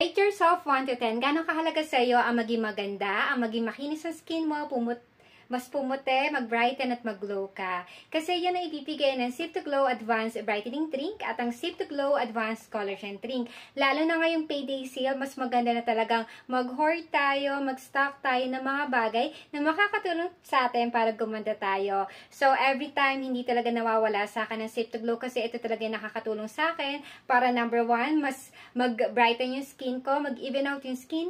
Rate yourself 1 to 10. Gano'ng kahalaga sa iyo ang maging maganda, ang maging makinis ang skin mo, mas pumuti, mag-brighten at mag-glow ka. Kasi yan ang ibibigay ng Sip to Glow Advanced Brightening Drink at ang Sip to Glow Advanced Collagen Drink. Lalo na ngayong payday sale, mas maganda na talagang mag-hoard tayo, mag-stock tayo ng mga bagay na makakatulong sa atin para gumanda tayo. So, every time, hindi talaga nawawala sa akin ang Sip to Glow kasi ito talaga yung nakakatulong sa akin para number 1, mas mag-brighten yung skin ko, mag-even out yung skin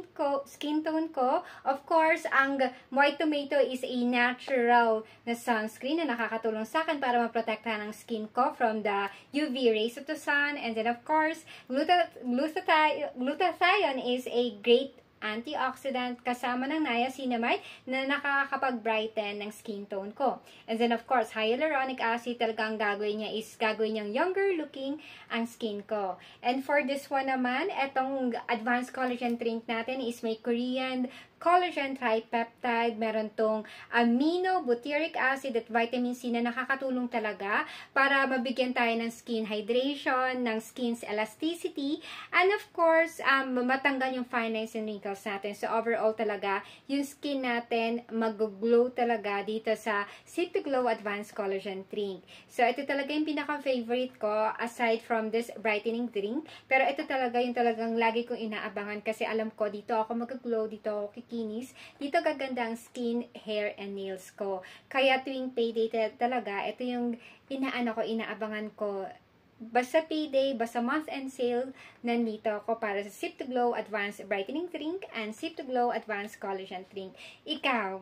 tone ko. Of course, ang White Tomato is a natural na sunscreen na nakakatulong sa akin para maprotektahan ang skin ko from the UV rays of the sun. And then of course, glutathione is a great antioxidant kasama ng niacinamide na nakakapag-brighten ng skin tone ko. And then of course, hyaluronic acid talagang gagawin niya is gagawin niyang younger looking ang skin ko. And for this one naman, etong advanced collagen drink natin is may Korean collagen tripeptide, meron tong amino, butyric acid at vitamin C na nakakatulong talaga para mabigyan tayo ng skin hydration, ng skin's elasticity, and of course, matanggal yung fine lines and wrinkles natin. So overall talaga, yung skin natin mag-glow talaga dito sa Sip to Glow Advanced Collagen Drink. So ito talaga yung pinaka-favorite ko aside from this brightening drink. Pero ito talaga yung talagang lagi kong inaabangan kasi alam ko dito ako mag-glow, dito ako kikinis, dito gaganda ang skin, hair, and nails ko. Kaya tuwing payday talaga, ito yung inaabangan ko. Basta payday, basta month-end sale, nandito ako para sa Sip to Glow Advanced Brightening Drink and Sip to Glow Advanced Collagen Drink. Ikaw,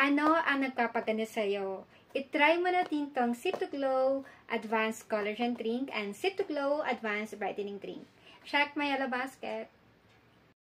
ano ang nagpapaganda sa'yo? I-try mo natin tong Sip to Glow Advanced Collagen Drink and Sip to Glow Advanced Brightening Drink. Check my yellow basket.